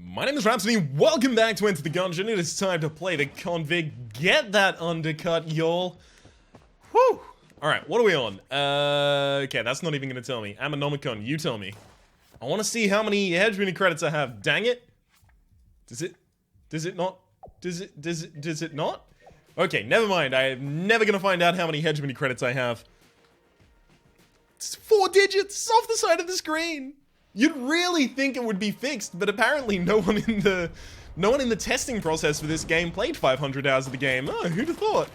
My name is Rhapsody, welcome back to Enter the Gungeon. It is time to play the convict. Get that undercut, y'all. Whew! Alright, what are we on? Okay, that's not even gonna tell me. Ammonomicon, you tell me. I wanna see how many hegemony credits I have. Dang it! Does it not? Okay, never mind. I am never gonna find out how many hegemony credits I have. It's 4 digits off the side of the screen! You'd really think it would be fixed, but apparently no one in the testing process for this game played 500 hours of the game. Oh, who'd have thought?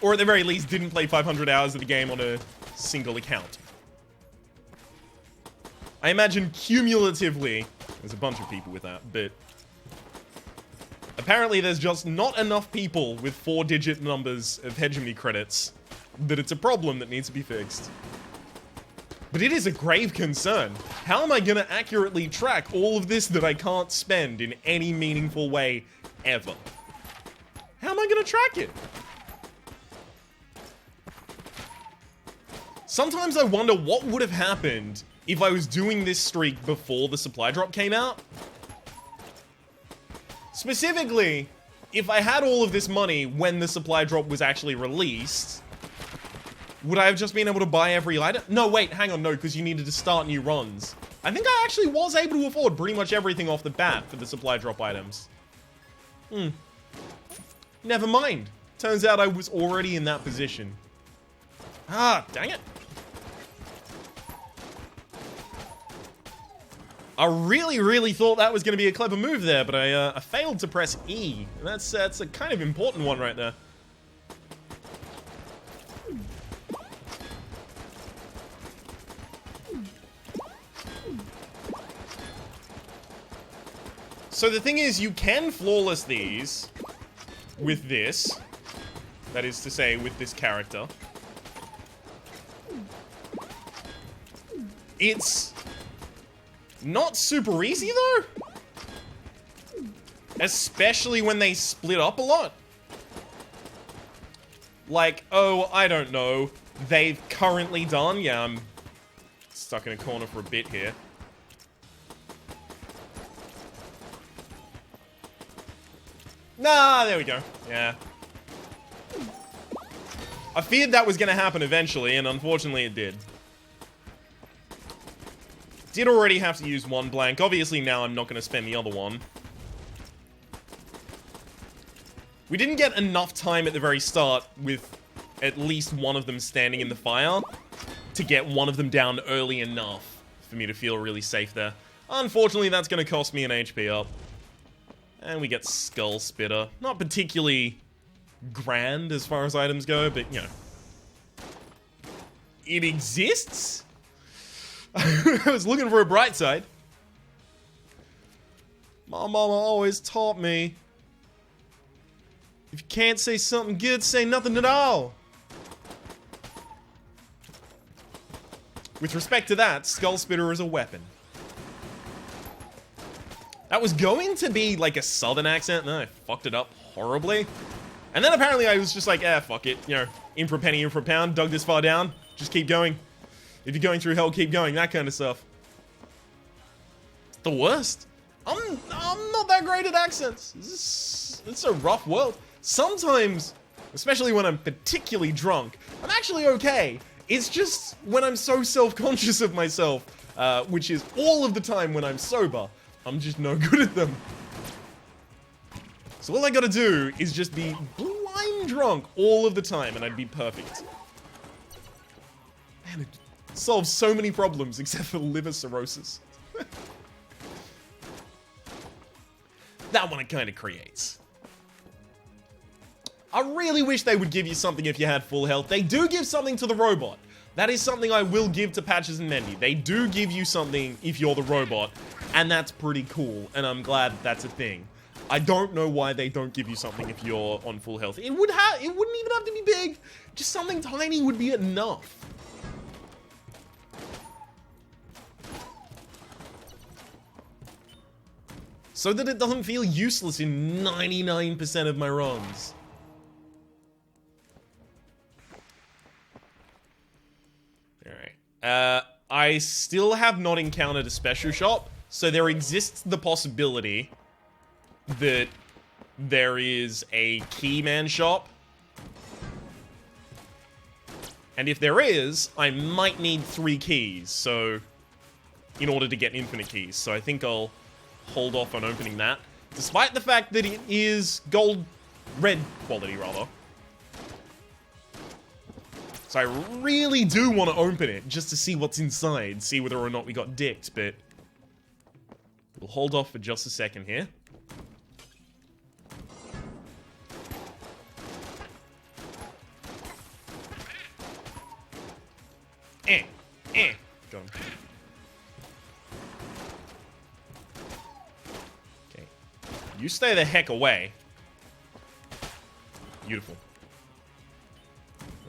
Or at the very least, didn't play 500 hours of the game on a single account. I imagine cumulatively, there's a bunch of people with that, but apparently there's just not enough people with 4-digit numbers of hegemony credits that it's a problem that needs to be fixed. But it is a grave concern. How am I gonna accurately track all of this that I can't spend in any meaningful way ever? How am I gonna track it? Sometimes I wonder what would have happened if I was doing this streak before the supply drop came out. Specifically, if I had all of this money when the supply drop was actually released, would I have just been able to buy every item? No, wait, hang on, no, because you needed to start new runs. I think I actually was able to afford pretty much everything off the bat for the supply drop items. Never mind. Turns out I was already in that position. Ah, dang it. I really thought that was going to be a clever move there, but I failed to press E. And that's a kind of important one right there. So the thing is, you can flawless these with this. That is to say, with this character. It's not super easy, though. Especially when they split up a lot. Like, oh, I don't know. They've currently done... Yeah, I'm stuck in a corner for a bit here. Nah, there we go. Yeah. I feared that was going to happen eventually, and unfortunately it did. Did already have to use one blank. Obviously now I'm not going to spend the other one. We didn't get enough time at the very start with at least one of them standing in the fire to get one of them down early enough for me to feel really safe there. Unfortunately, that's going to cost me an HP up. And we get Skull Spitter. Not particularly grand as far as items go, but, you know. It exists? I was looking for a bright side. My mama always taught me, if you can't say something good, say nothing at all. With respect to that, Skull Spitter is a weapon. That was going to be like a southern accent, and then I fucked it up horribly. And then apparently I was just like, fuck it. You know, in for a penny, in for a pound, dug this far down, just keep going. If you're going through hell, keep going, that kind of stuff. It's the worst. I'm not that great at accents. It's a rough world. Sometimes, especially when I'm particularly drunk, I'm actually okay. It's just when I'm so self-conscious of myself, which is all of the time when I'm sober, I'm just no good at them. So all I gotta do is just be blind drunk all of the time and I'd be perfect. Man, it solves so many problems except for liver cirrhosis. That one it kind of creates. I really wish they would give you something if you had full health. They do give something to the robot. That is something I will give to Patches and Mendy. They do give you something if you're the robot, and that's pretty cool, and I'm glad that's a thing. I don't know why they don't give you something if you're on full health. It wouldn't even have to be big. Just something tiny would be enough. So that it doesn't feel useless in 99% of my runs. Alright. I still have not encountered a special shop, So there exists the possibility that there is a keyman shop. And if there is, I might need 3 keys, so in order to get infinite keys. So I think I'll hold off on opening that. Despite the fact that it is red quality, rather. So I really do want to open it, just to see what's inside, see whether or not we got dicked, but we'll hold off for just a second here. Got him. Okay. You stay the heck away. Beautiful.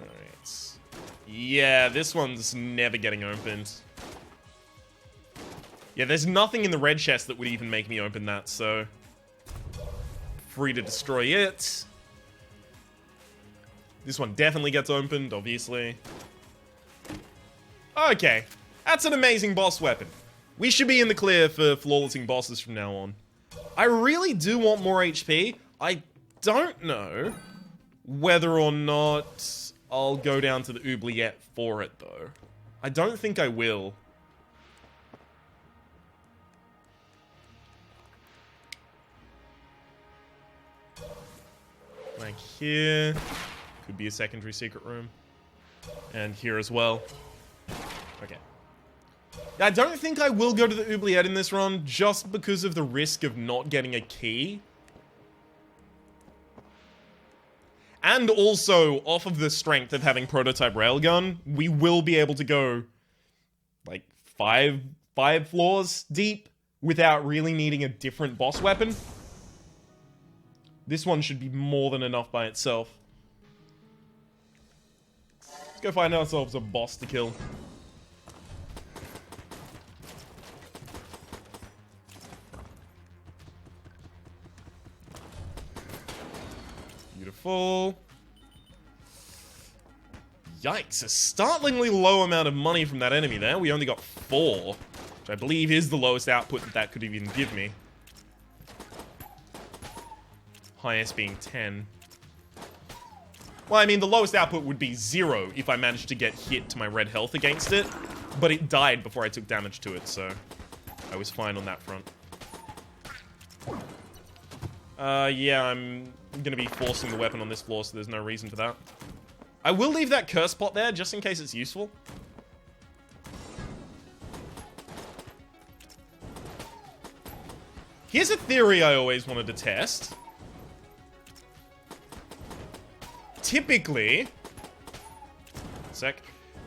Alright. Yeah, this one's never getting opened. Yeah, there's nothing in the red chest that would even make me open that, so... free to destroy it. This one definitely gets opened, obviously. Okay. That's an amazing boss weapon. We should be in the clear for flawlessing bosses from now on. I really do want more HP. I don't know whether or not I'll go down to the oubliette for it, though. I don't think I will. Like here. Could be a secondary secret room. And here as well. Okay. I don't think I will go to the oubliette in this run, just because of the risk of not getting a key. And also, off of the strength of having prototype railgun, we will be able to go, like, five floors deep without really needing a different boss weapon. This one should be more than enough by itself. Let's go find ourselves a boss to kill. Beautiful. Yikes, a startlingly low amount of money from that enemy there. We only got 4, which I believe is the lowest output that could even give me. Highest being 10. Well, I mean, the lowest output would be 0 if I managed to get hit to my red health against it, but it died before I took damage to it, so I was fine on that front. Yeah, I'm gonna be forcing the weapon on this floor, so there's no reason for that. I will leave that curse pot there, just in case it's useful. Here's a theory I always wanted to test. Typically...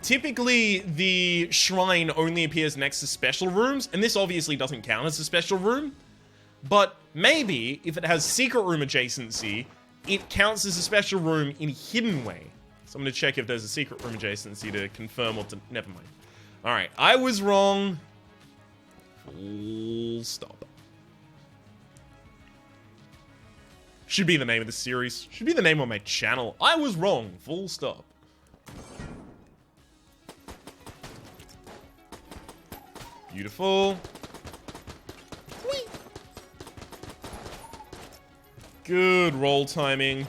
Typically, the shrine only appears next to special rooms, and this obviously doesn't count as a special room. But maybe, if it has secret room adjacency, it counts as a special room in a hidden way. So I'm going to check if there's a secret room adjacency to confirm or to... Never mind. Alright, I was wrong. Full stop. Should be the name of the series. Should be the name of my channel. I was wrong. Full stop. Beautiful. Whee! Good roll timing.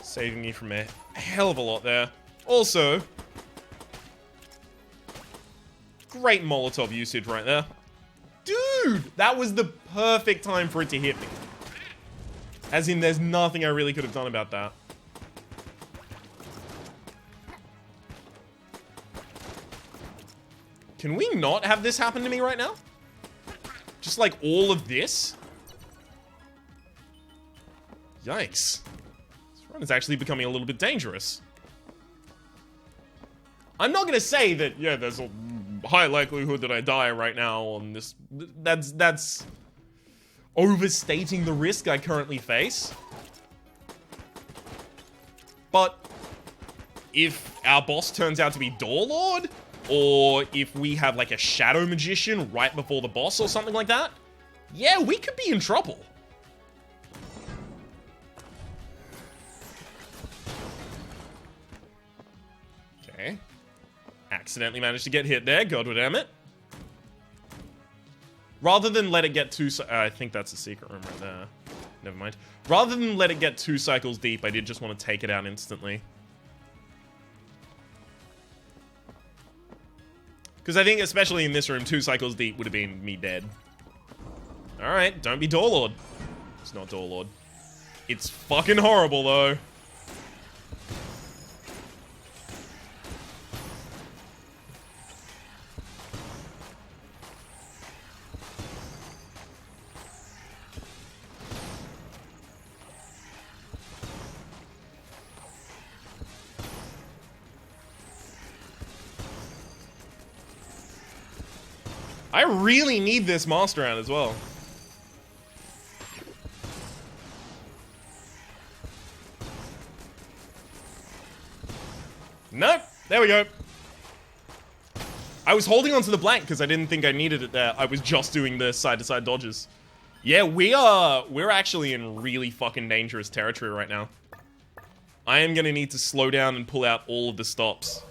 Saving me from a hell of a lot there. Also, great Molotov usage right there. Dude, that was the perfect time for it to hit me. As in, there's nothing I really could have done about that. Can we not have this happen to me right now? Just like all of this? Yikes. This run is actually becoming a little bit dangerous. I'm not gonna say that, yeah, there's a high likelihood that I die right now on this. That's overstating the risk I currently face. But if our boss turns out to be Door Lord, or if we have like a Shadow Magician right before the boss or something like that, yeah, we could be in trouble. Okay. Accidentally managed to get hit there, god damn it. Rather than let it get too... I think that's a secret room right there. Never mind. Rather than let it get 2 cycles deep, I did just want to take it out instantly. Because I think, especially in this room, 2 cycles deep would have been me dead. Alright, don't be Door Lord. It's not Door Lord. It's fucking horrible, though. I really need this master round as well. Nope. There we go. I was holding onto the blank because I didn't think I needed it there. I was just doing the side-to-side dodges. Yeah, we're actually in really fucking dangerous territory right now. I am gonna need to slow down and pull out all of the stops.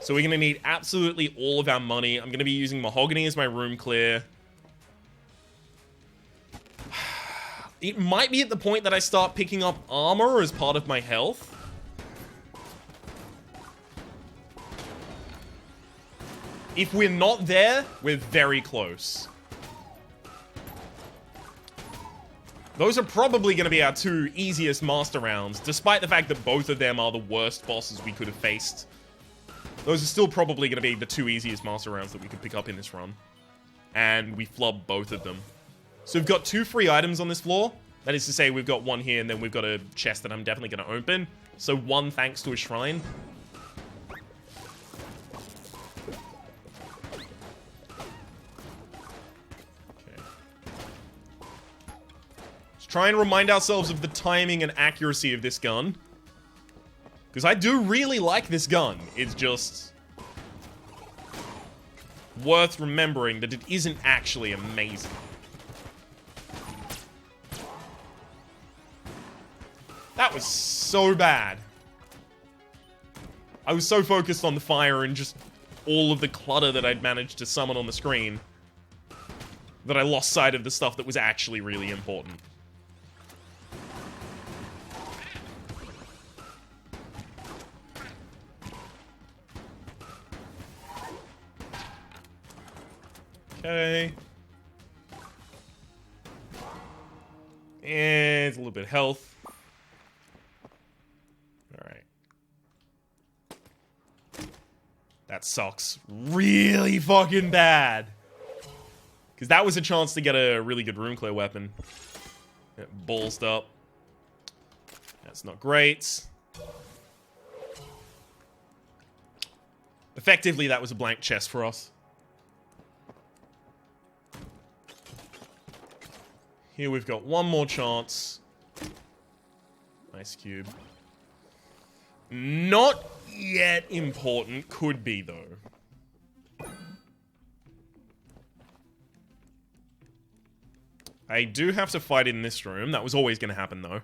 So we're gonna need absolutely all of our money. I'm gonna be using Mahogany as my room clear. It might be at the point that I start picking up armor as part of my health. If we're not there, we're very close. Those are probably going to be our 2 easiest master rounds, despite the fact that both of them are the worst bosses we could have faced. Those are still probably going to be the 2 easiest master rounds that we could pick up in this run. And we flub both of them. So we've got 2 free items on this floor. That is to say, we've got 1 here, and then we've got a chest that I'm definitely going to open. So 1 thanks to a shrine. Try and remind ourselves of the timing and accuracy of this gun. Because I do really like this gun. It's just worth remembering that it isn't actually amazing. That was so bad. I was so focused on the fire and just all of the clutter that I'd managed to summon on the screen that I lost sight of the stuff that was actually really important. Okay. And a little bit of health. Alright. That sucks really fucking bad. Because that was a chance to get a really good room clear weapon. It ballsed up. That's not great. Effectively, that was a blank chest for us. Here we've got 1 more chance. Nice cube. Not yet important. Could be, though. I do have to fight in this room. That was always going to happen, though.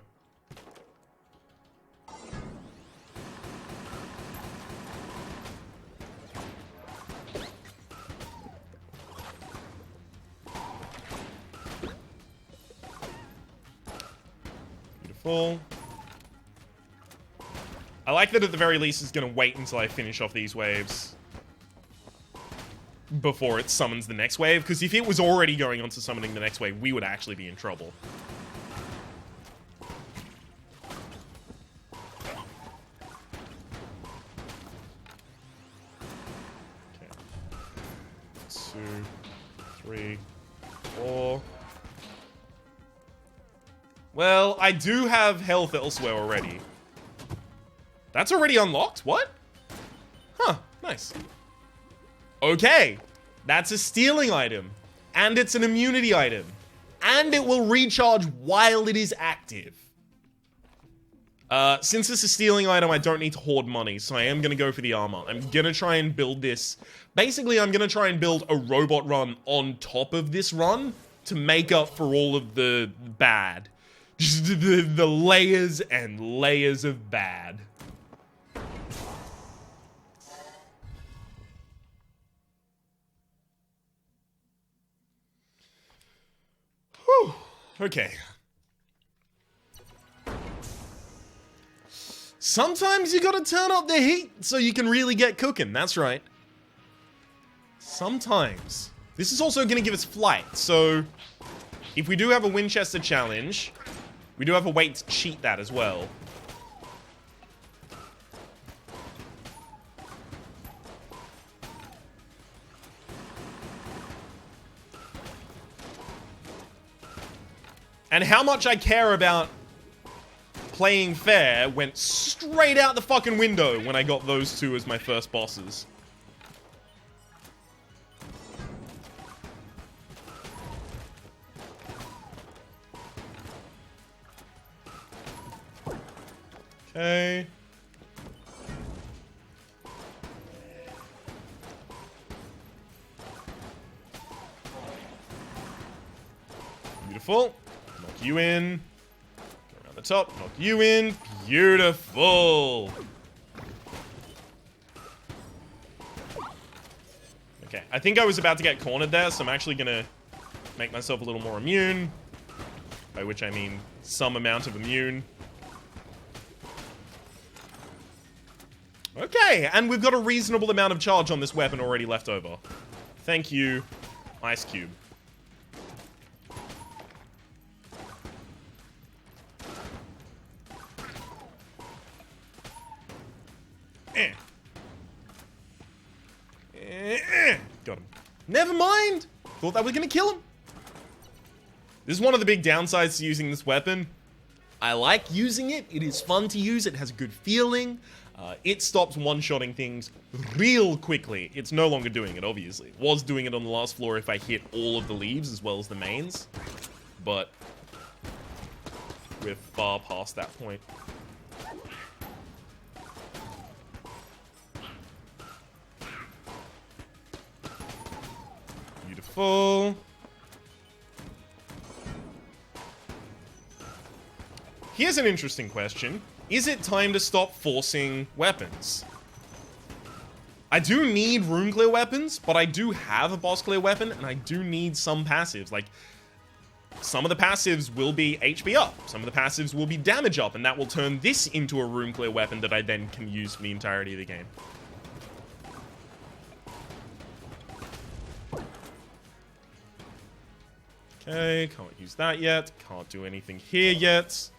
Beautiful. I like that at the very least it's going to wait until I finish off these waves before it summons the next wave, because if it was already going on to summoning the next wave, we would actually be in trouble. Okay. 2, 3, 4. Well, I do have health elsewhere already. That's already unlocked? What? Huh, nice. Okay, that's a stealing item. And it's an immunity item. And it will recharge while it is active. Since it's a stealing item, I don't need to hoard money, so I am going to go for the armor. I'm going to try and build this. Basically, I'm going to try and build a robot run on top of this run to make up for all of the bad. Just the layers and layers of bad. Okay. Sometimes you gotta turn up the heat so you can really get cooking. That's right. Sometimes. This is also gonna give us flight, so if we do have a Winchester challenge, we do have a way to cheat that as well. And how much I care about playing fair went straight out the fucking window when I got those two as my first bosses. Okay. Beautiful. Knock you in. Go around the top. Knock you in. Beautiful. Okay, I think I was about to get cornered there, so I'm actually gonna make myself a little more immune. By which I mean some amount of immune. Okay, and we've got a reasonable amount of charge on this weapon already left over. Thank you, Ice Cube. Got him. Never mind! Thought that was gonna kill him. This is one of the big downsides to using this weapon. I like using it. It is fun to use. It has a good feeling. It stops one-shotting things real quickly. It's no longer doing it, obviously. It was doing it on the last floor if I hit all of the leaves as well as the mains. But we're far past that point. Beautiful. Here's an interesting question. Is it time to stop forcing weapons? I do need room clear weapons, but I do have a boss clear weapon, and I do need some passives. Like, some of the passives will be HP up, some of the passives will be damage up, and that will turn this into a room clear weapon that I then can use for the entirety of the game. Okay, can't use that yet. Can't do anything here yet.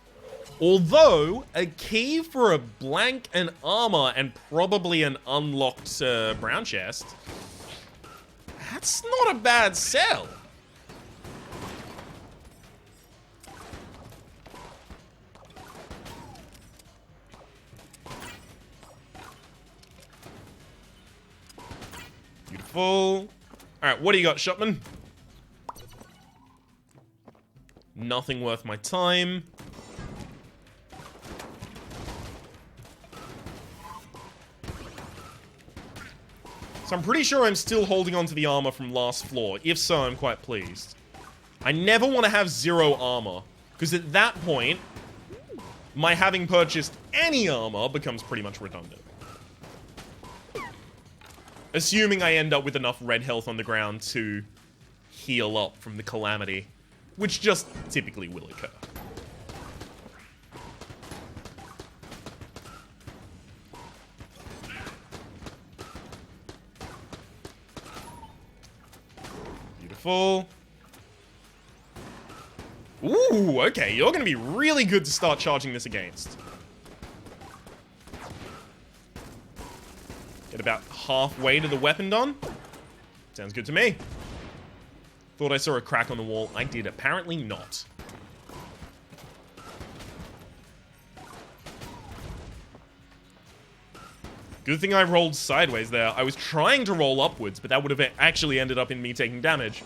Although, a key for a blank and armor and probably an unlocked brown chest, that's not a bad sell. Beautiful. Alright, what do you got, Shopman? Nothing worth my time. So I'm pretty sure I'm still holding on to the armor from last floor. If so, I'm quite pleased. I never want to have 0 armor, because at that point, my having purchased any armor becomes pretty much redundant. Assuming I end up with enough red health on the ground to heal up from the calamity, which just typically will occur. Beautiful. Ooh, okay, you're gonna be really good to start charging this against. Get about halfway to the weapon done. Sounds good to me. Thought I saw a crack on the wall. I did apparently not. Good thing I rolled sideways there. I was trying to roll upwards, but that would have actually ended up in me taking damage.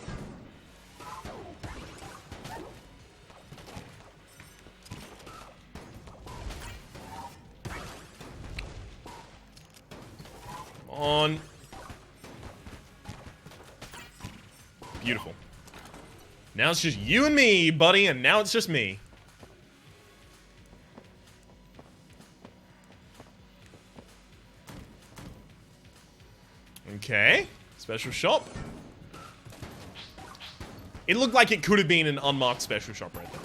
Come on. Beautiful. Now it's just you and me, buddy, and now it's just me. Okay. Special shop. It looked like it could have been an unmarked special shop right there.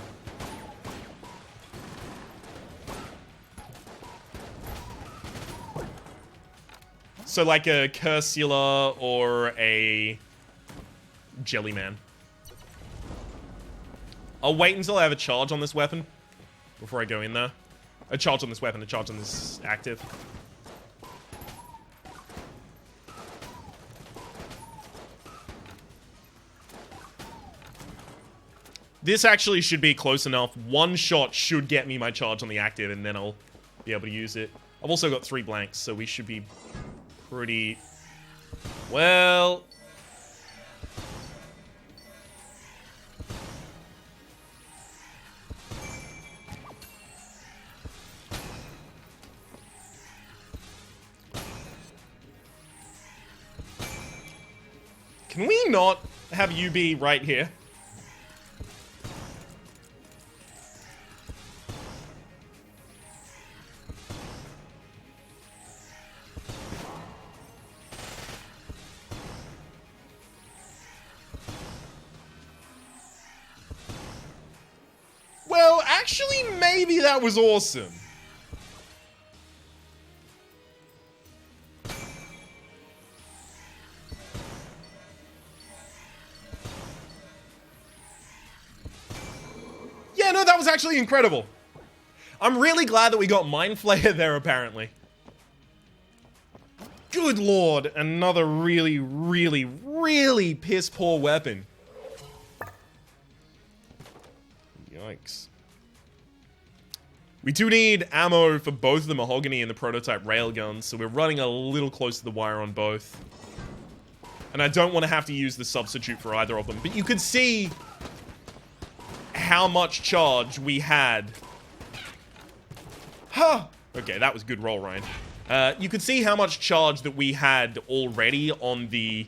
So like a Cursula or a Jellyman. I'll wait until I have a charge on this weapon before I go in there. A charge on this weapon, a charge on this active. This actually should be close enough. One shot should get me my charge on the active, and then I'll be able to use it. I've also got 3 blanks, so we should be pretty... well... Can we not have you be right here? Well, actually, maybe that was awesome. Yeah, no, that was actually incredible. I'm really glad that we got Mind Flayer there, apparently. Good lord, another really, really, really piss-poor weapon. Yikes. We do need ammo for both the Mahogany and the Prototype Railguns, so we're running a little close to the wire on both. And I don't want to have to use the substitute for either of them, but you could see how much charge we had. Huh. Okay, that was good roll, Ryan. You could see how much charge that we had already on the...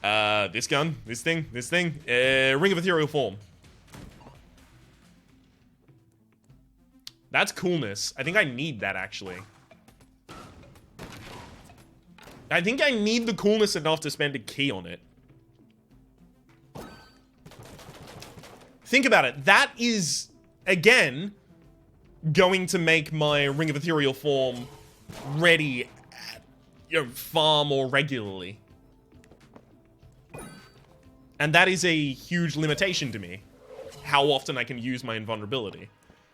this gun, this thing, Ring of Ethereal Form. That's coolness. I think I need that, actually. I think I need the coolness enough to spend a key on it. Think about it. That is, again, going to make my Ring of Ethereal Form ready at, far more regularly. And that is a huge limitation to me. How often I can use my invulnerability.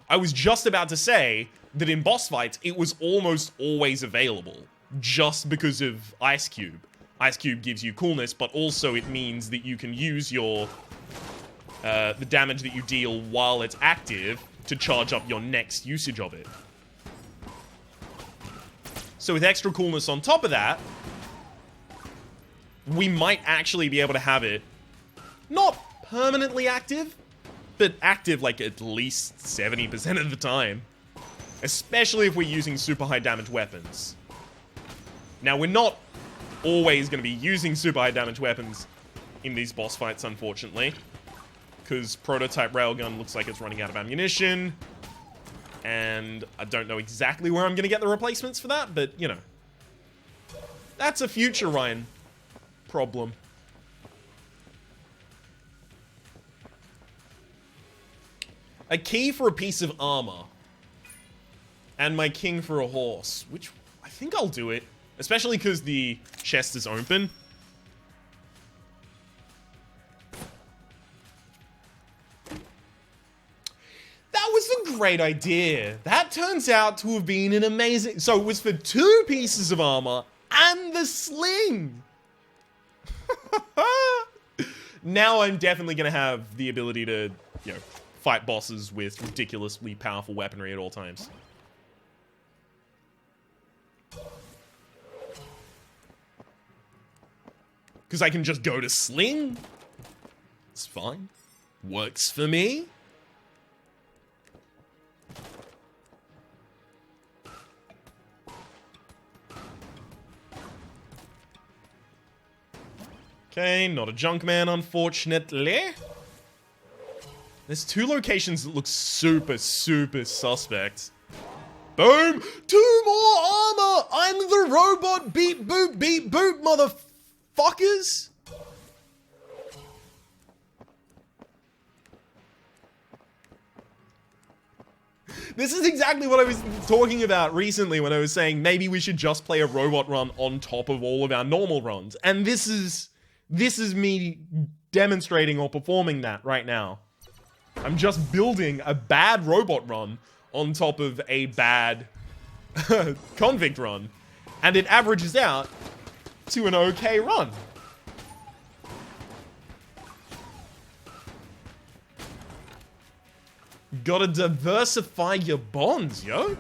I was just about to say that in boss fights, it was almost always available. Just because of Ice Cube. Ice Cube gives you coolness, but also it means that you can use your... the damage that you deal while it's active to charge up your next usage of it. So with extra coolness on top of that, we might actually be able to have it not permanently active, but active like at least 70% of the time. Especially if we're using super high damage weapons. Now, we're not always going to be using super high damage weapons in these boss fights, unfortunately. Because Prototype Railgun looks like it's running out of ammunition. And I don't know exactly where I'm going to get the replacements for that, but, you know. That's a future Ryan problem. A key for a piece of armor. And my king for a horse. Which, I think I'll do it. Especially because the chest is open. That was a great idea. That turns out to have been an amazing... So it was for 2 pieces of armor and the sling. Now I'm definitely going to have the ability to, fight bosses with ridiculously powerful weaponry at all times. Because I can just go to sling. It's fine. Works for me. Okay, not a junk man, unfortunately. There's 2 locations that look super, super suspect. Boom! 2 more armor! I'm the robot beep boop, motherfuckers! This is exactly what I was talking about recently when I was saying maybe we should just play a robot run on top of all of our normal runs. And this is me demonstrating or performing that right now. I'm just building a bad robot run on top of a bad convict run. And it averages out to an okay run. Gotta diversify your bonds, yo.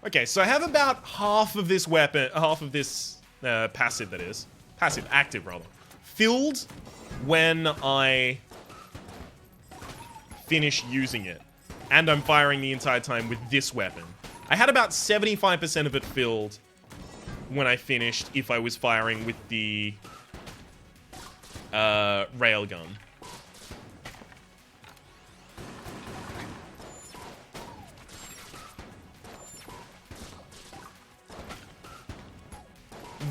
Okay, so I have about half of this weapon, half of this passive, that is. Passive, active, rather. Filled when I finish using it. And I'm firing the entire time with this weapon. I had about 75% of it filled when I finished if I was firing with the railgun.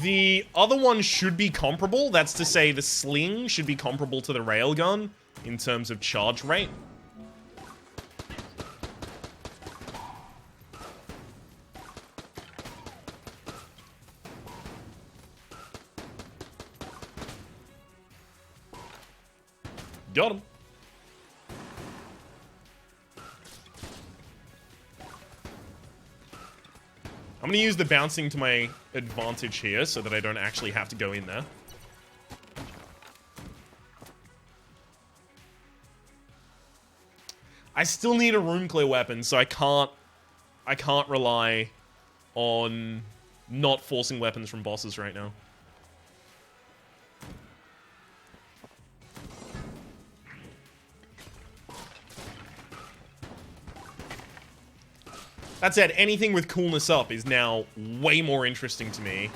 The other one should be comparable. That's to say, the sling should be comparable to the railgun in terms of charge rate. Got him. I'm going to use the bouncing to my advantage here so that I don't actually have to go in there. I still need a room clear weapon, so I can't rely on not forcing weapons from bosses right now. That said, anything with coolness up is now way more interesting to me.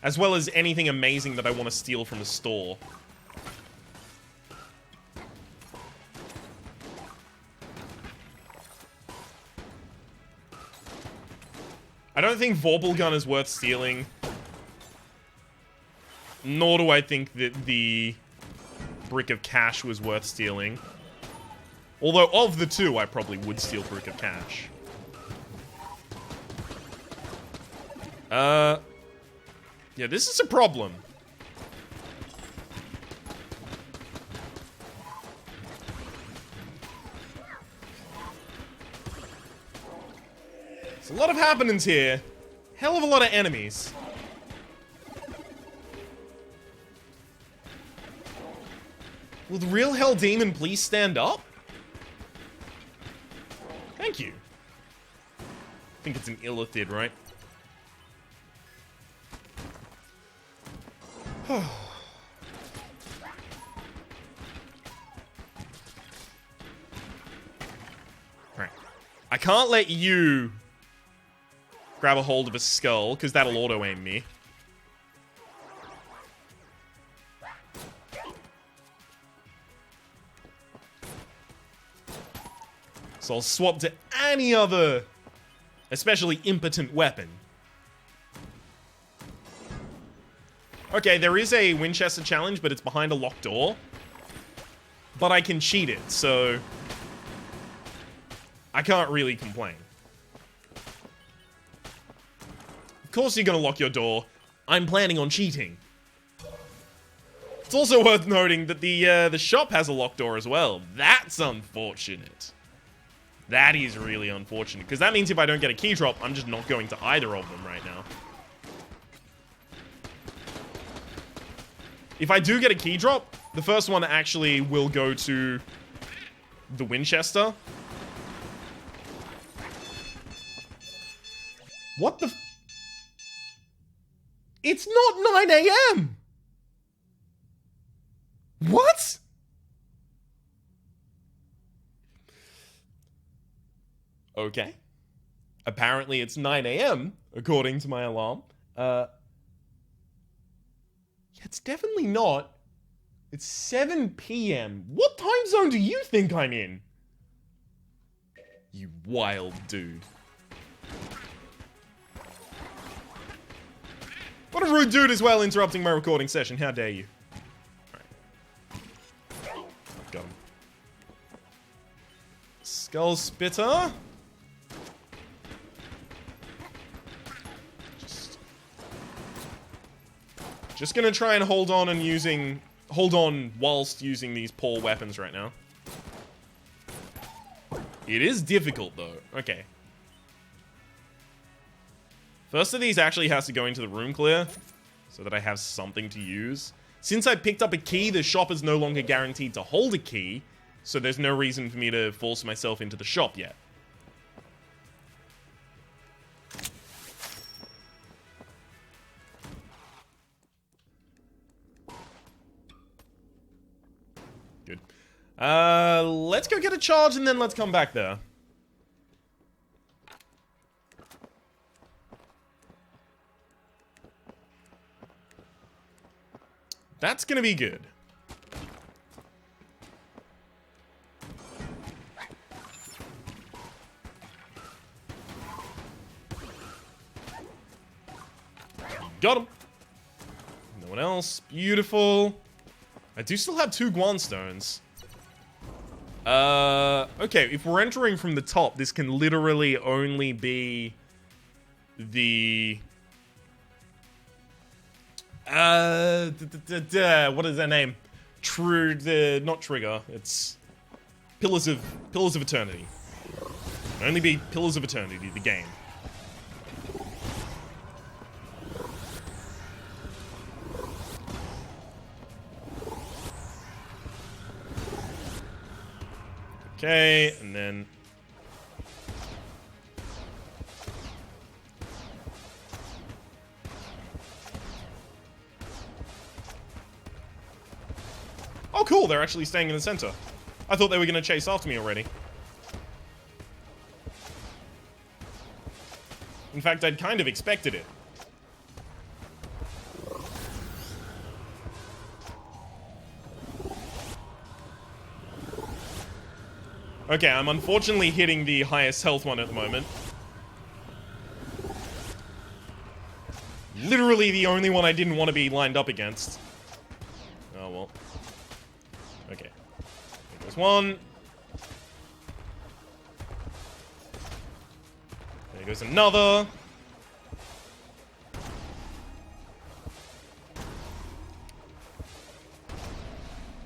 As well as anything amazing that I want to steal from the store. I don't think Vorpal Gun is worth stealing. Nor do I think that the Brick of Cash was worth stealing. Although, of the two, I probably would steal Brick of Cash. Yeah, this is a problem. There's a lot of happenings here. Hell of a lot of enemies. Will the real Hell Demon please stand up? Thank you. I think it's an Illithid, right? Right. I can't let you grab a hold of a skull, because that'll auto-aim me. So I'll swap to any other, especially impotent weapon. Okay, there is a Winchester challenge, but it's behind a locked door. But I can cheat it, so I can't really complain. Of course you're gonna lock your door. I'm planning on cheating. It's also worth noting that the shop has a locked door as well. That's unfortunate. That is really unfortunate, because that means if I don't get a key drop, I'm just not going to either of them right now. If I do get a key drop, the first one actually will go to the Winchester. What the It's not 9 a.m. What? Okay. Apparently it's 9 a.m., according to my alarm. Yeah, it's definitely not. It's 7 p.m. What time zone do you think I'm in? You wild dude. What a rude dude as well, interrupting my recording session. How dare you? Alright. Got him. Skull Spitter. Just gonna try and hold on whilst using these poor weapons right now. It is difficult though. Okay. First of these actually has to go into the room clear, so that I have something to use. Since I picked up a key, the shop is no longer guaranteed to hold a key, so there's no reason for me to force myself into the shop yet. Good. Let's go get a charge and then let's come back there. That's gonna be good. Got him. No one else. Beautiful. I do still have 2 Guan stones. Okay, if we're entering from the top, this can literally only be the... what is their name? Not Trigger. It's Pillars of Eternity. It can only be Pillars of Eternity, the game. Okay, and then... Oh, cool, they're actually staying in the center. I thought they were going to chase after me already. In fact, I'd kind of expected it. Okay, I'm unfortunately hitting the highest health one at the moment. Literally the only one I didn't want to be lined up against. Oh, well. Okay. There goes one. There goes another.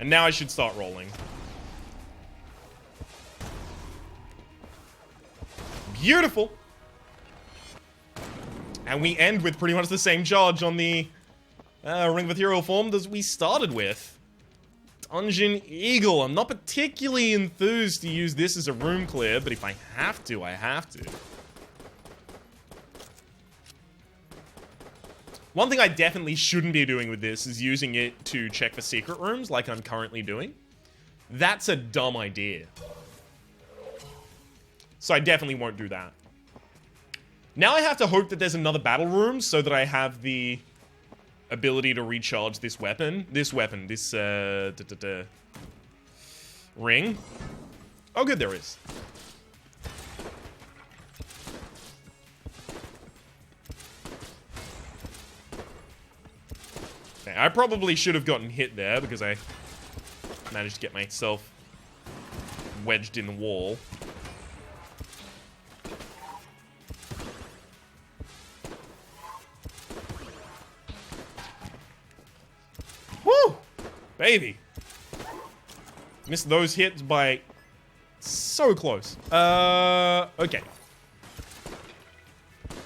And now I should start rolling. Beautiful! And we end with pretty much the same charge on the Ring of Ethereal form as we started with. Dungeon Eagle. I'm not particularly enthused to use this as a room clear, but if I have to, I have to. One thing I definitely shouldn't be doing with this is using it to check for secret rooms like I'm currently doing. That's a dumb idea. So I definitely won't do that. Now I have to hope that there's another battle room so that I have the ability to recharge this weapon. This ring. Oh good, there is. Okay, I probably should have gotten hit there because I managed to get myself wedged in the wall. Woo! Baby. Missed those hits by so close. Okay.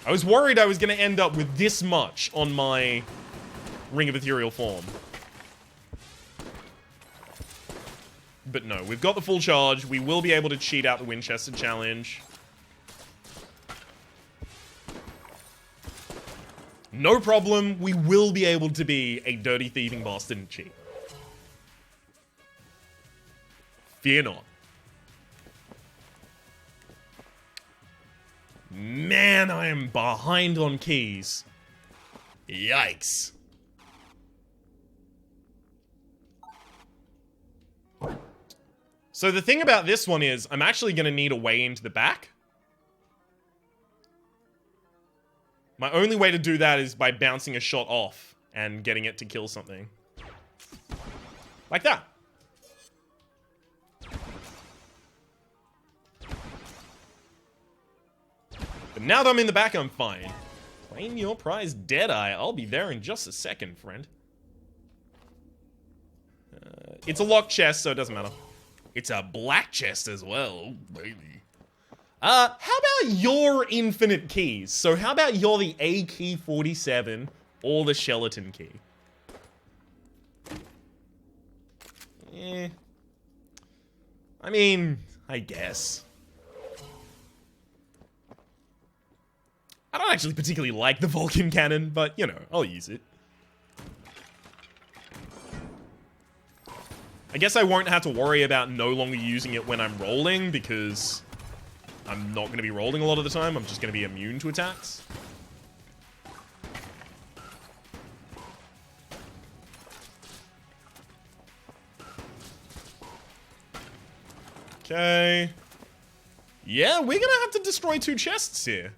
I was worried I was going to end up with this much on my Ring of Ethereal form. But no, we've got the full charge. We will be able to cheat out the Winchester challenge. No problem. We will be able to be a dirty thieving bastard and cheat. Fear not. Man, I am behind on keys. Yikes. So the thing about this one is, I'm actually going to need a way into the back. My only way to do that is by bouncing a shot off and getting it to kill something. Like that. But now that I'm in the back, I'm fine. Claim your prize, Deadeye. I'll be there in just a second, friend. It's a locked chest, so it doesn't matter. It's a black chest as well. Oh, baby. How about your infinite keys? So how about you're the A key 47 or the Skeleton key? Eh. I mean, I guess. I don't actually particularly like the Vulcan cannon, but, you know, I'll use it. I guess I won't have to worry about no longer using it when I'm rolling, because I'm not going to be rolling a lot of the time. I'm just going to be immune to attacks. Okay. Yeah, we're going to have to destroy 2 chests here.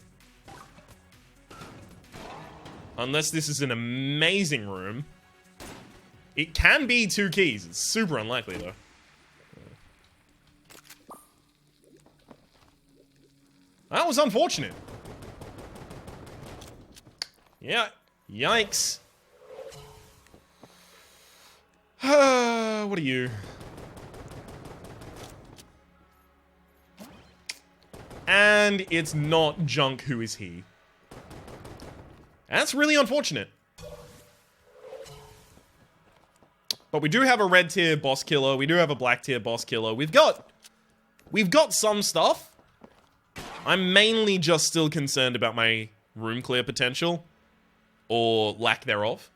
Unless this is an amazing room. It can be 2 keys. It's super unlikely, though. That was unfortunate. Yeah. Yikes. What are you? And it's not Junk. Who is he? That's really unfortunate. But we do have a red tier boss killer. We do have a black tier boss killer. We've got some stuff. I'm mainly just still concerned about my room clear potential. Or lack thereof.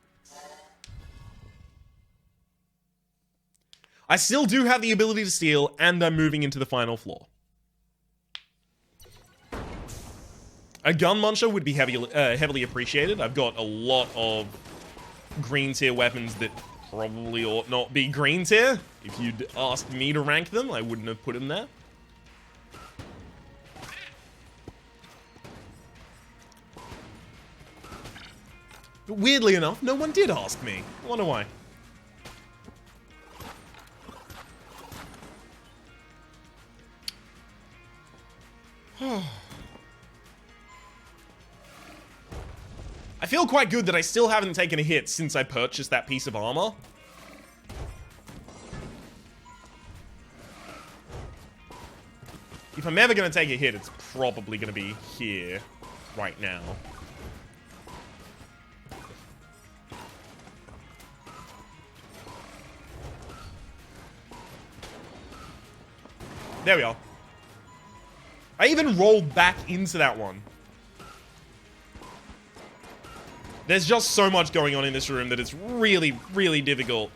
I still do have the ability to steal, and I'm moving into the final floor. A gun muncher would be heavily appreciated. I've got a lot of green tier weapons that probably ought not be green tier. If you'd asked me to rank them, I wouldn't have put them there. But weirdly enough, no one did ask me. I wonder why. I feel quite good that I still haven't taken a hit since I purchased that piece of armor. If I'm ever going to take a hit, it's probably going to be here, right now. There we are. I even rolled back into that one. There's just so much going on in this room that it's really, really difficult,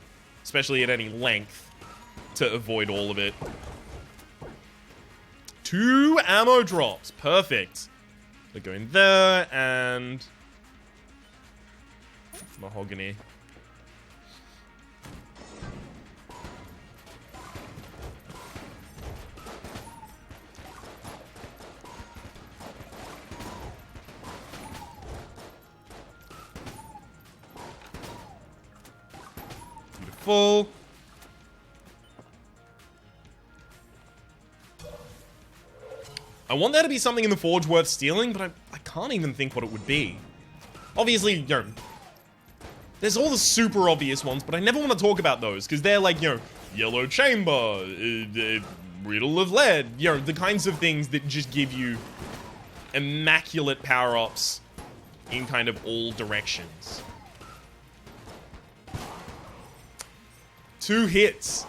especially at any length, to avoid all of it. 2 ammo drops. Perfect. They go in there, and mahogany. Beautiful. I want there to be something in the forge worth stealing, but I can't even think what it would be. Obviously, you know, there's all the super obvious ones, but I never want to talk about those, because they're like, you know, yellow chamber, riddle of lead, you know, the kinds of things that just give you immaculate power-ups in kind of all directions. 2 hits.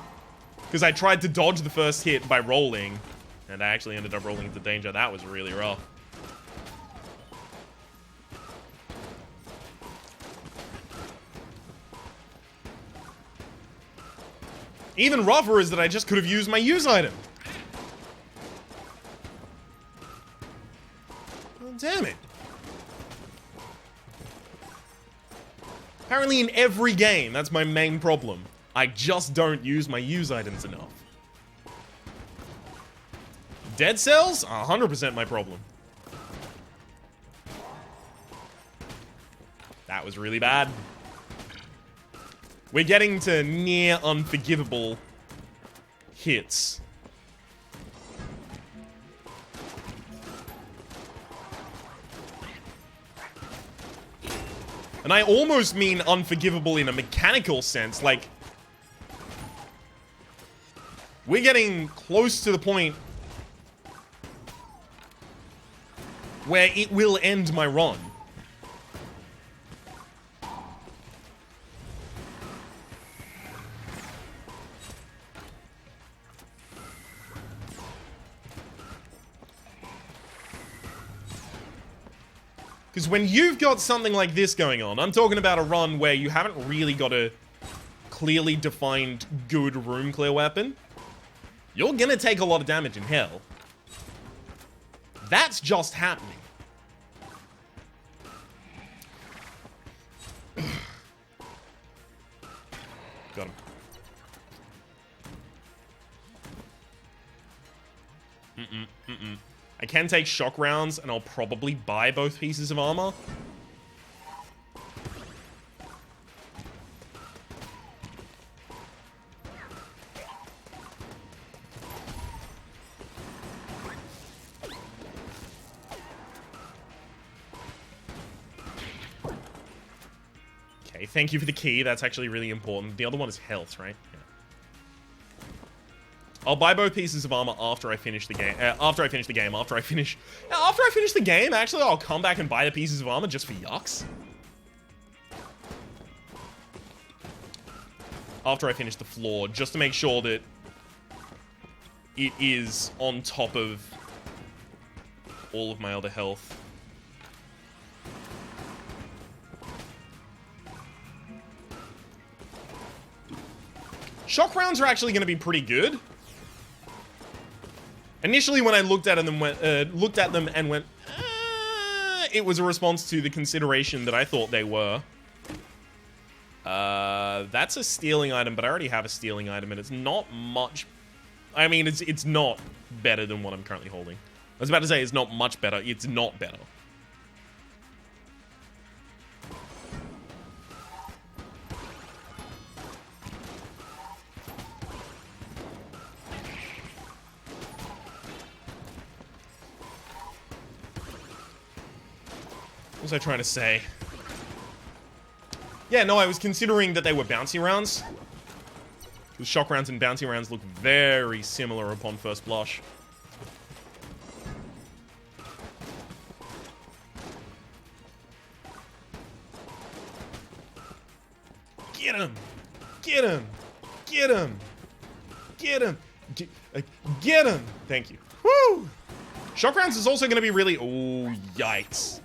Because I tried to dodge the first hit by rolling, and I actually ended up rolling into danger. That was really rough. Even rougher is that I just could have used my use item. Oh, damn it. Apparently in every game, that's my main problem. I just don't use my use items enough. Dead cells? 100% my problem. That was really bad. We're getting to near unforgivable hits. And I almost mean unforgivable in a mechanical sense, like... We're getting close to the point where it will end my run. Because when you've got something like this going on, I'm talking about a run where you haven't really got a clearly defined good room clear weapon, you're gonna take a lot of damage in hell. That's just happening. Got him. I can take shock rounds, and I'll probably buy both pieces of armor. Okay, thank you for the key. That's actually really important. The other one is health, right? Yeah. I'll buy both pieces of armor after I finish the game. After I finish the game. After I finish the game, actually, I'll come back and buy the pieces of armor just for yucks. After I finish the floor, just to make sure that it is on top of all of my other health. Shock rounds are actually going to be pretty good. Initially, when I looked at them and went, it was a response to the consideration that I thought they were. That's a stealing item, but I already have a stealing item, and it's not much. I mean, it's not better than what I'm currently holding. I was about to say it's not much better. It's not better. What was I trying to say? Yeah, no, I was considering that they were bouncy rounds. Because shock rounds and bouncy rounds look very similar upon first blush. Get him! Get him! Get him! Get him! Get him! Thank you. Woo! Shock rounds is also going to be really... Oh, yikes.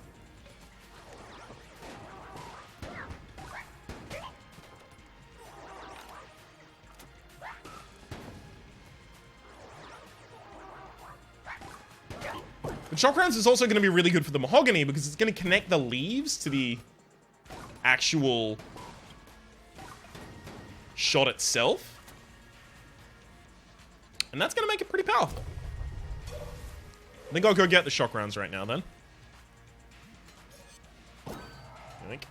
But shock rounds is also going to be really good for the mahogany because it's going to connect the leaves to the actual shot itself. And that's going to make it pretty powerful. I think I'll go get the shock rounds right now then. I think.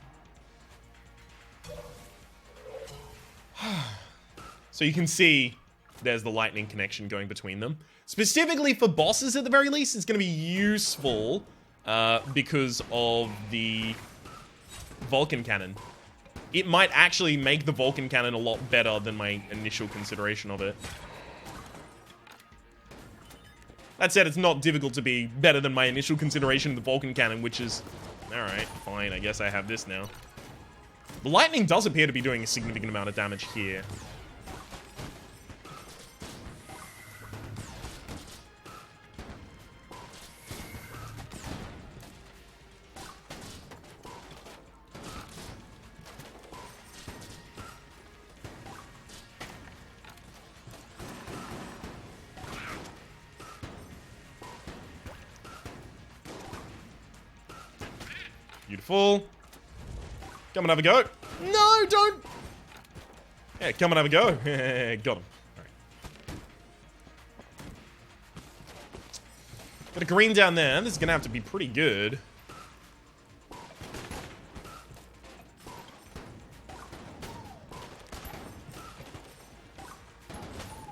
So you can see there's the lightning connection going between them. Specifically for bosses, at the very least, it's going to be useful because of the Vulcan cannon. It might actually make the Vulcan cannon a lot better than my initial consideration of it. That said, it's not difficult to be better than my initial consideration of the Vulcan cannon, which is... Alright, fine, I guess I have this now. The lightning does appear to be doing a significant amount of damage here. Beautiful. Come and have a go. No, don't. Yeah, come and have a go. Got him. All right. Got a green down there. This is going to have to be pretty good.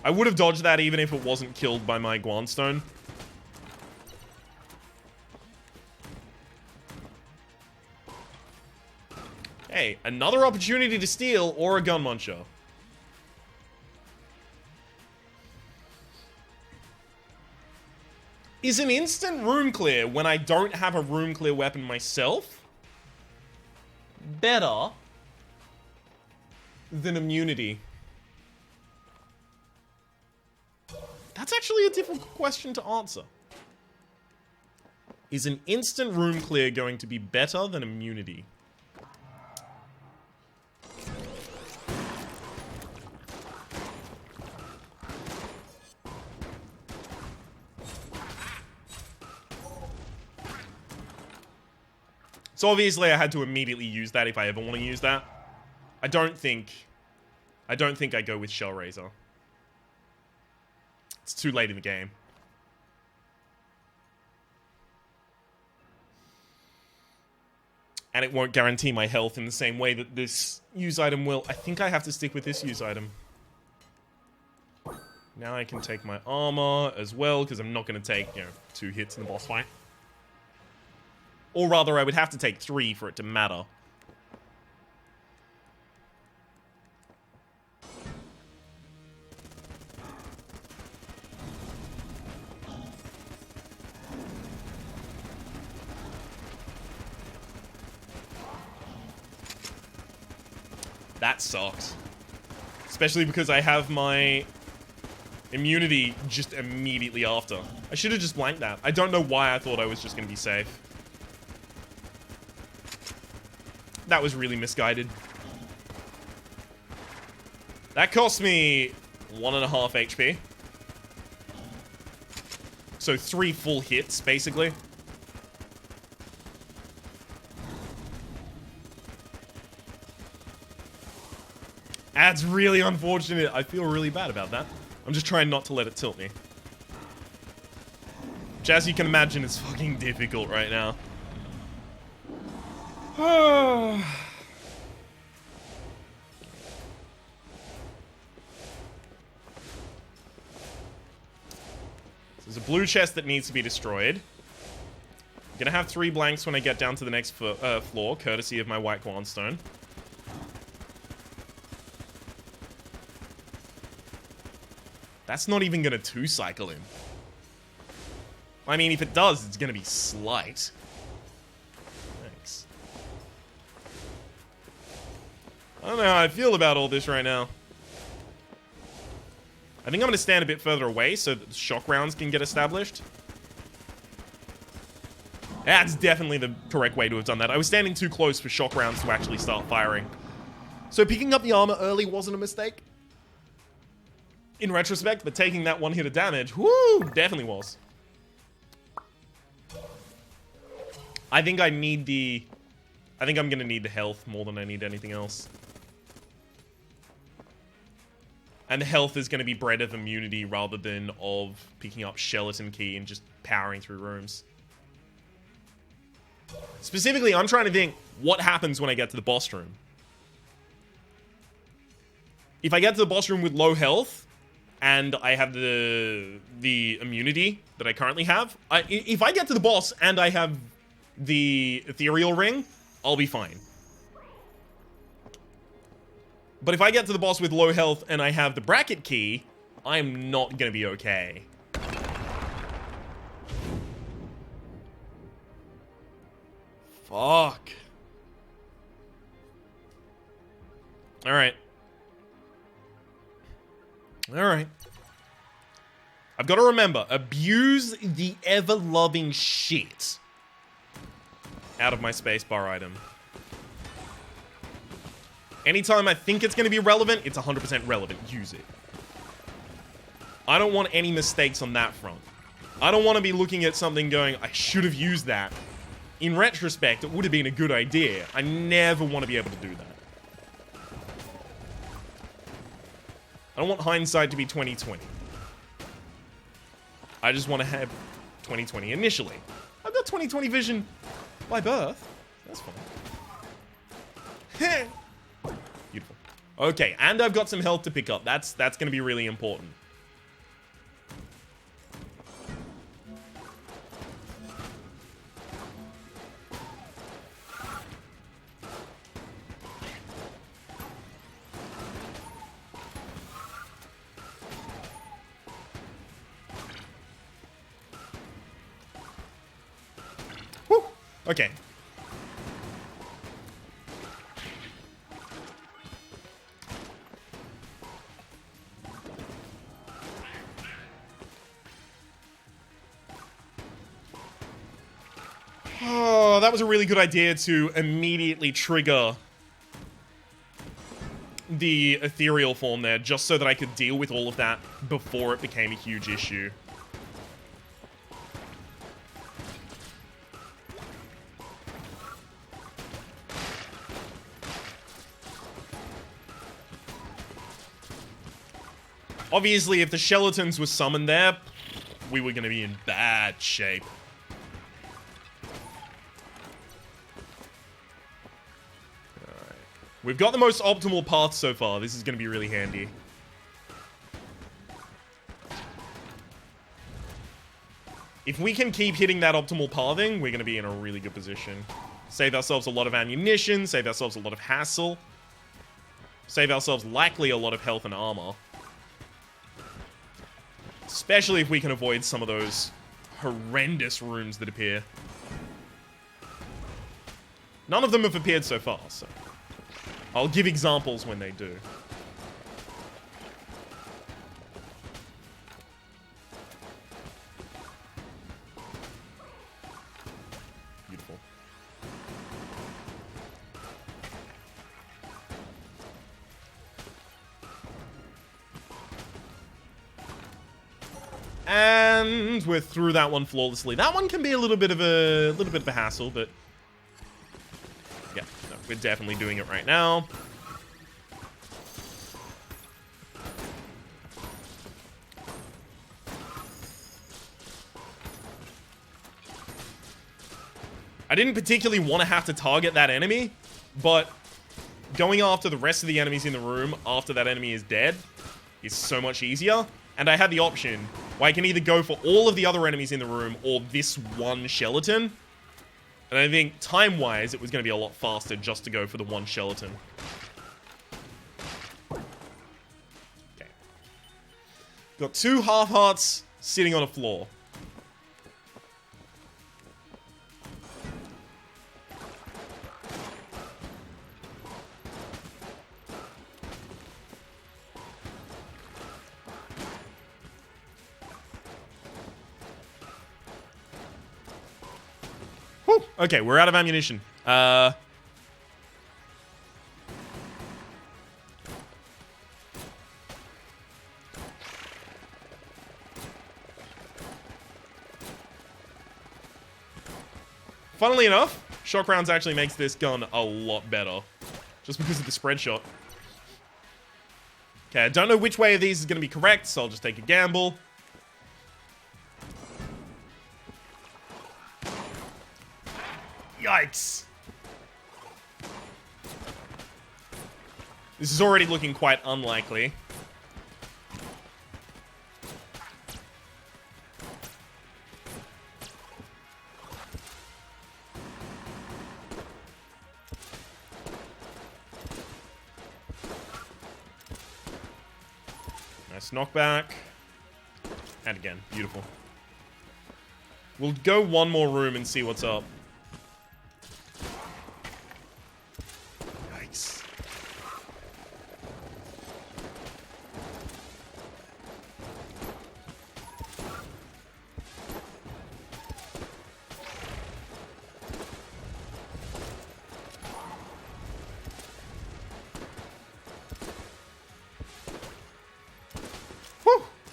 I would have dodged that even if it wasn't killed by my Guanstone. Hey, another opportunity to steal or a gun muncher. Is an instant room clear when I don't have a room clear weapon myself better than immunity? That's actually a difficult question to answer. Is an instant room clear going to be better than immunity? So obviously I had to immediately use that if I ever want to use that. I don't think I go with Shell Razor. It's too late in the game. And it won't guarantee my health in the same way that this use item will. I think I have to stick with this use item. Now I can take my armor as well, because I'm not going to take, 2 hits in the boss fight. Or rather, I would have to take 3 for it to matter. That sucks. Especially because I have my immunity just immediately after. I should have just blanked that. I don't know why I thought I was just going to be safe. That was really misguided. That cost me 1.5 HP. So 3 full hits, basically. That's really unfortunate. I feel really bad about that. I'm just trying not to let it tilt me. Which, as you can imagine, is fucking difficult right now. There's a blue chest that needs to be destroyed. I'm gonna have 3 blanks when I get down to the next floor, courtesy of my white Guanstone. That's not even gonna 2-cycle him. I mean, if it does, it's gonna be slight. Thanks. I don't know how I feel about all this right now. I think I'm gonna stand a bit further away so that the shock rounds can get established. That's definitely the correct way to have done that. I was standing too close for shock rounds to actually start firing. So picking up the armor early wasn't a mistake. In retrospect, but taking that 1 hit of damage, whoo, definitely was. I think I'm gonna need the health more than I need anything else. And the health is gonna be bred of immunity rather than of picking up Skeleton Key and just powering through rooms. Specifically, I'm trying to think what happens when I get to the boss room. If I get to the boss room with low health, and I have the immunity that I currently have, if I get to the boss and I have the ethereal ring, I'll be fine. But if I get to the boss with low health and I have the bracket key, I'm not gonna be okay. Fuck. Alright. Alright. I've got to remember, abuse the ever-loving shit out of my spacebar item. Anytime I think it's going to be relevant, it's 100% relevant. Use it. I don't want any mistakes on that front. I don't want to be looking at something going, I should have used that. In retrospect, it would have been a good idea. I never want to be able to do that. I don't want hindsight to be 20/20. I just want to have 2020 initially. I've got 2020 vision by birth. That's fine. Beautiful. Okay, and I've got some health to pick up. That's going to be really important. Woo! Okay. Oh, that was a really good idea to immediately trigger the ethereal form there, just so that I could deal with all of that before it became a huge issue. Obviously, if the skeletons were summoned there, we were going to be in bad shape. Alright. We've got the most optimal path so far. This is going to be really handy. If we can keep hitting that optimal pathing, we're going to be in a really good position. Save ourselves a lot of ammunition, save ourselves a lot of hassle, save ourselves likely a lot of health and armor. Especially if we can avoid some of those horrendous rooms that appear. None of them have appeared so far, so I'll give examples when they do. Beautiful. And we're through that one flawlessly. That one can be a little bit of a hassle, but yeah, no, we're definitely doing it right now. I didn't particularly want to have to target that enemy, but going after the rest of the enemies in the room after that enemy is dead is so much easier. And I had the option where I can either go for all of the other enemies in the room or this one skeleton. And I think time-wise, it was going to be a lot faster just to go for the one skeleton. Okay. Got 2 half-hearts sitting on a floor. Okay, we're out of ammunition. Funnily enough, shock rounds actually makes this gun a lot better. Just because of the spread shot. Okay, I don't know which way of these is going to be correct, so I'll just take a gamble. Yikes. This is already looking quite unlikely. Nice knockback. And again, beautiful. We'll go one more room and see what's up.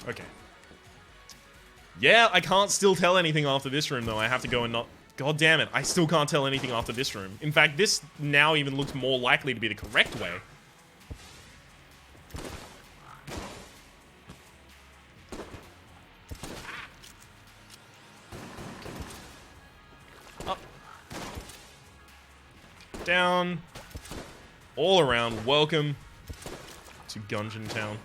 Okay. Yeah, I can't still tell anything after this room, though. I have to go and not... God damn it, I still can't tell anything after this room. In fact, this now even looks more likely to be the correct way. down. All around. Welcome to Gungeon Town.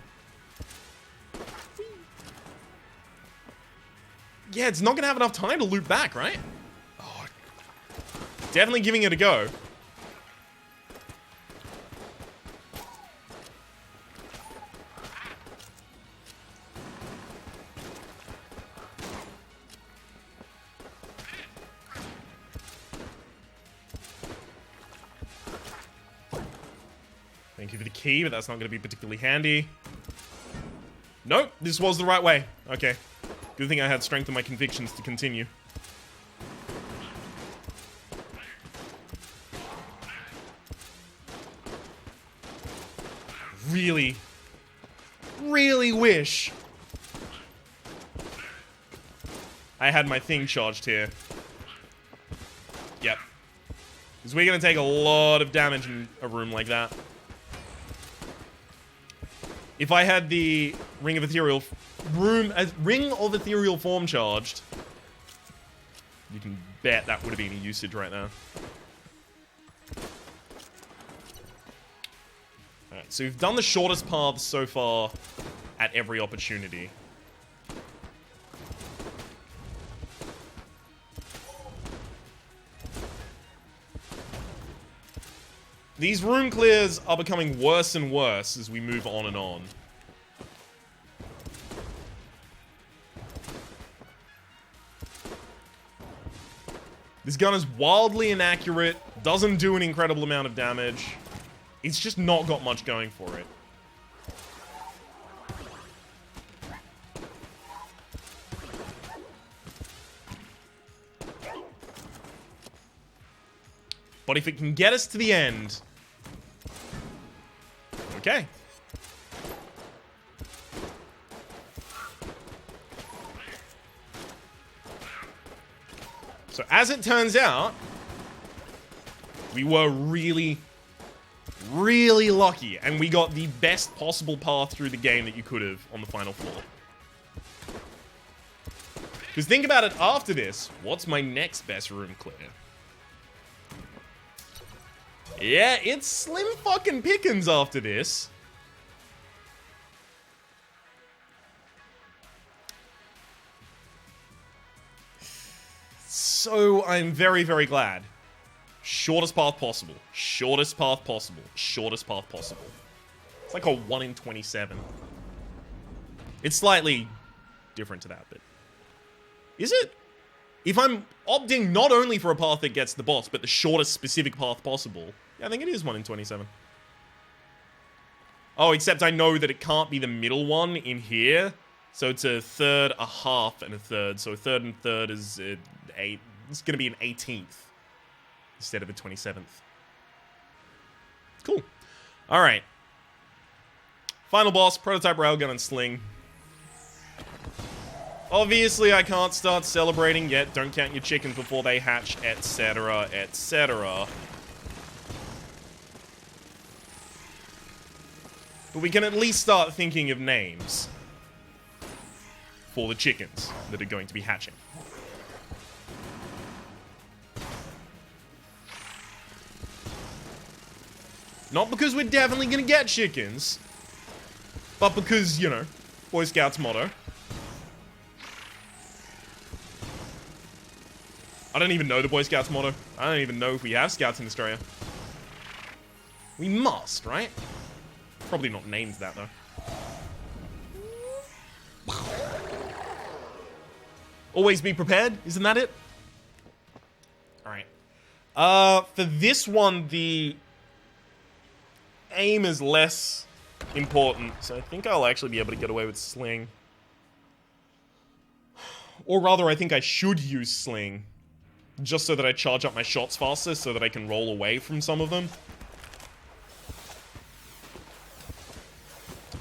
Yeah, it's not going to have enough time to loop back, right? Oh, definitely giving it a go. Thank you for the key, but that's not going to be particularly handy. Nope, this was the right way. Okay. Good thing I had strength in my convictions to continue. Really wish I had my thing charged here. Yep. Because we're going to take a lot of damage in a room like that. If I had the Ring of Ethereal Form charged, you can bet that would have been a usage right now. Alright, so we've done the shortest path so far at every opportunity. These room clears are becoming worse and worse as we move on and on. This gun is wildly inaccurate, doesn't do an incredible amount of damage. It's just not got much going for it. But if it can get us to the end... Okay. So as it turns out, we were really lucky, and we got the best possible path through the game that you could have on the final floor. Because think about it after this, what's my next best room clear? Yeah, it's slim fucking pickings after this. So I'm very glad. Shortest path possible. Shortest path possible. Shortest path possible. It's like a 1 in 27. It's slightly different to that, but... Is it? If I'm opting not only for a path that gets the boss, but the shortest specific path possible... Yeah, I think it is 1 in 27. Oh, except I know that it can't be the middle one in here. So it's a third, a half, and a third. So a third and third is 8. It's going to be an 18th instead of a 27th. Cool. All right. Final boss, prototype railgun and sling. Obviously, I can't start celebrating yet. Don't count your chickens before they hatch, etc., etc. But we can at least start thinking of names for the chickens that are going to be hatching. Not because we're definitely going to get chickens, but because, you know, Boy Scouts motto. I don't even know the Boy Scouts motto. I don't even know if we have Scouts in Australia. We must, right? Probably not named that, though. Always be prepared, isn't that it? Alright. For this one, the aim is less important, so I think I'll actually be able to get away with sling. Or rather, I think I should use sling. Just so that I charge up my shots faster, so that I can roll away from some of them.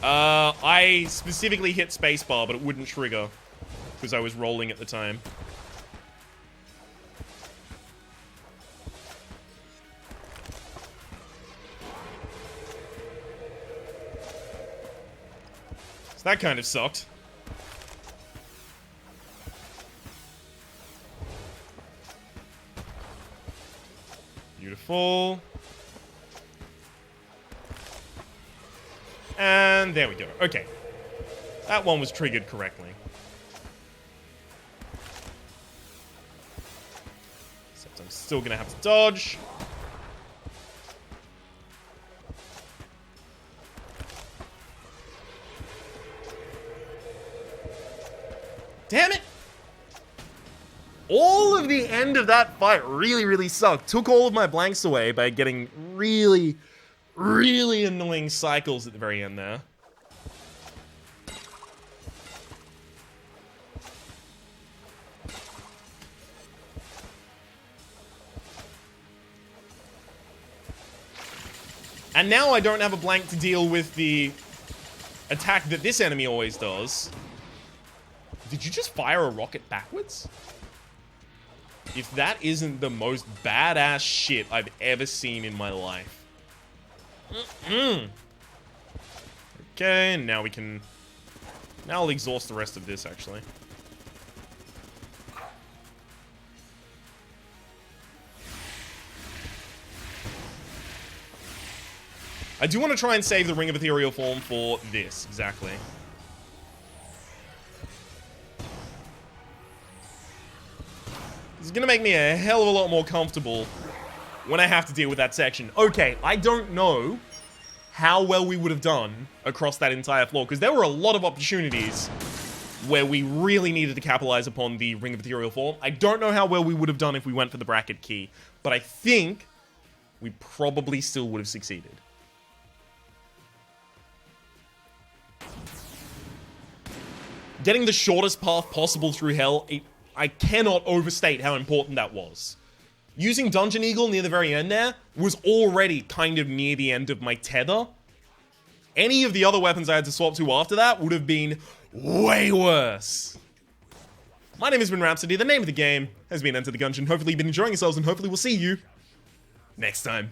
I specifically hit spacebar, but it wouldn't trigger. Because I was rolling at the time. So that kind of sucked. Beautiful. And there we go. Okay. That one was triggered correctly. Except I'm still gonna have to dodge. Damn it! All of the end of that fight really, really sucked. Took all of my blanks away by getting really, really annoying cycles at the very end there. And now I don't have a blank to deal with the attack that this enemy always does. Did you just fire a rocket backwards? If that isn't the most badass shit I've ever seen in my life. Okay, now we can... Now I'll exhaust the rest of this, actually. I do want to try and save the Ring of Ethereal Form for this, exactly. It's gonna make me a hell of a lot more comfortable when I have to deal with that section. Okay, I don't know how well we would have done across that entire floor, because there were a lot of opportunities where we really needed to capitalize upon the Ring of Ethereal Form. I don't know how well we would have done if we went for the bracket key, but I think we probably still would have succeeded. Getting the shortest path possible through hell, I cannot overstate how important that was. Using Dungeon Eagle near the very end there was already kind of near the end of my tether. Any of the other weapons I had to swap to after that would have been way worse. My name has been Rhapsody. The name of the game has been Enter the Gungeon. Hopefully you've been enjoying yourselves, and hopefully we'll see you next time.